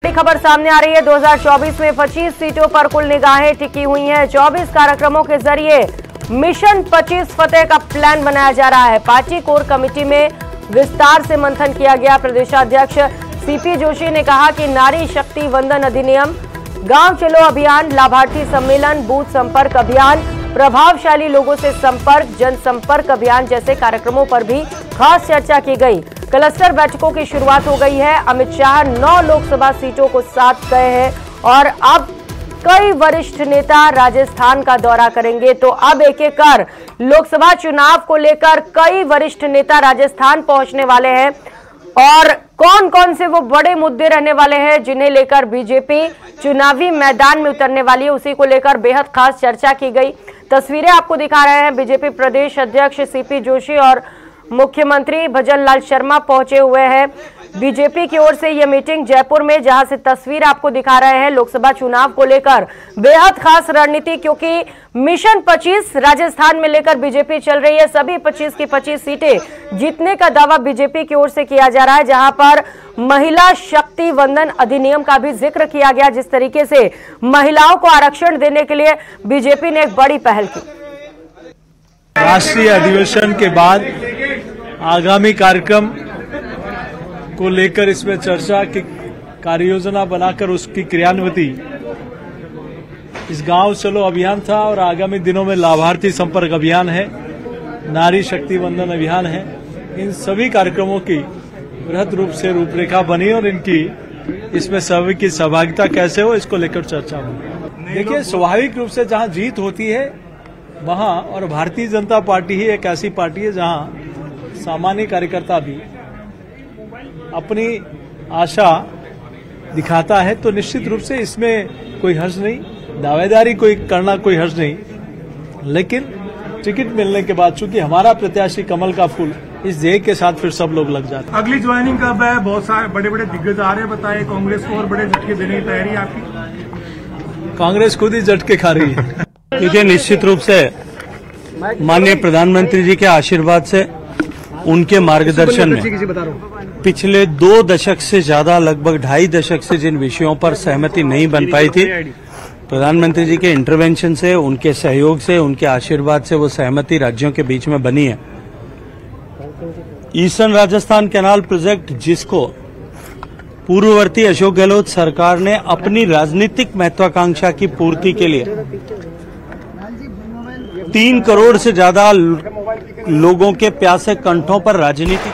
बड़ी खबर सामने आ रही है। 2024 में 25 सीटों पर कुल निगाहें टिकी हुई हैं। 24 कार्यक्रमों के जरिए मिशन 25 फतेह का प्लान बनाया जा रहा है। पार्टी कोर कमेटी में विस्तार से मंथन किया गया। प्रदेशाध्यक्ष सीपी जोशी ने कहा कि नारी शक्ति वंदन अधिनियम, गांव चलो अभियान, लाभार्थी सम्मेलन, बूथ संपर्क अभियान, प्रभावशाली लोगों से संपर्क, जनसंपर्क अभियान जैसे कार्यक्रमों पर भी खास चर्चा की गई। क्लस्टर बैठकों की शुरुआत हो गई है। अमित शाह 9 लोकसभा सीटों को साथ गए हैं और अब कई वरिष्ठ नेता राजस्थान का दौरा करेंगे। तो अब एक एक कर लोकसभा चुनाव को लेकर कई वरिष्ठ नेता राजस्थान पहुंचने वाले हैं और कौन कौन से वो बड़े मुद्दे रहने वाले हैं जिन्हें लेकर बीजेपी चुनावी मैदान में उतरने वाली है, उसी को लेकर बेहद खास चर्चा की गई। तस्वीरें आपको दिखा रहे हैं। बीजेपी प्रदेश अध्यक्ष सीपी जोशी और मुख्यमंत्री भजन लाल शर्मा पहुंचे हुए हैं। बीजेपी की ओर से यह मीटिंग जयपुर में, जहां से तस्वीर आपको दिखा रहे हैं, लोकसभा चुनाव को लेकर बेहद खास रणनीति, क्योंकि मिशन 25 राजस्थान में लेकर बीजेपी चल रही है। सभी 25 की 25 सीटें जीतने का दावा बीजेपी की ओर से किया जा रहा है, जहां पर महिला शक्ति वंदन अधिनियम का भी जिक्र किया गया। जिस तरीके से महिलाओं को आरक्षण देने के लिए बीजेपी ने एक बड़ी पहल की। राष्ट्रीय अधिवेशन के बाद आगामी कार्यक्रम को लेकर इसमें चर्चा की कार्ययोजना बनाकर उसकी क्रियान्विति इस गांव चलो अभियान था और आगामी दिनों में लाभार्थी संपर्क अभियान है, नारी शक्ति वंदन अभियान है। इन सभी कार्यक्रमों की बृहद रूप से रूपरेखा बनी और इनकी इसमें सभी की सहभागिता कैसे हो, इसको लेकर चर्चा हुई। देखिए, स्वाभाविक रूप से जहां जीत होती है वहां, और भारतीय जनता पार्टी ही एक ऐसी पार्टी है जहां सामान्य कार्यकर्ता भी अपनी आशा दिखाता है, तो निश्चित रूप से इसमें कोई हर्ज नहीं, दावेदारी कोई करना कोई हर्ज नहीं। लेकिन टिकट मिलने के बाद चूंकि हमारा प्रत्याशी कमल का फूल, इस ध्येय के साथ फिर सब लोग लग जाते हैं। अगली ज्वाइनिंग कब है? बहुत सारे बड़े बड़े दिग्गज आ रहे हैं, बताइए। कांग्रेस को और बड़े झटके देने की तैयारी आपकी? कांग्रेस खुद ही झटके खा रही है। देखिए, निश्चित रूप से माननीय प्रधानमंत्री जी के आशीर्वाद से, उनके मार्गदर्शन में पिछले 2 दशक से ज्यादा, लगभग 2.5 दशक से जिन विषयों पर सहमति नहीं बन पाई थी, प्रधानमंत्री जी के इंटरवेंशन से, उनके सहयोग से, उनके आशीर्वाद से वो सहमति राज्यों के बीच में बनी है। ईस्टर्न राजस्थान कैनाल प्रोजेक्ट, जिसको पूर्ववर्ती अशोक गहलोत सरकार ने अपनी राजनीतिक महत्वाकांक्षा की पूर्ति के लिए 3 करोड़ से ज्यादा लोगों के प्यासे कंठों पर राजनीति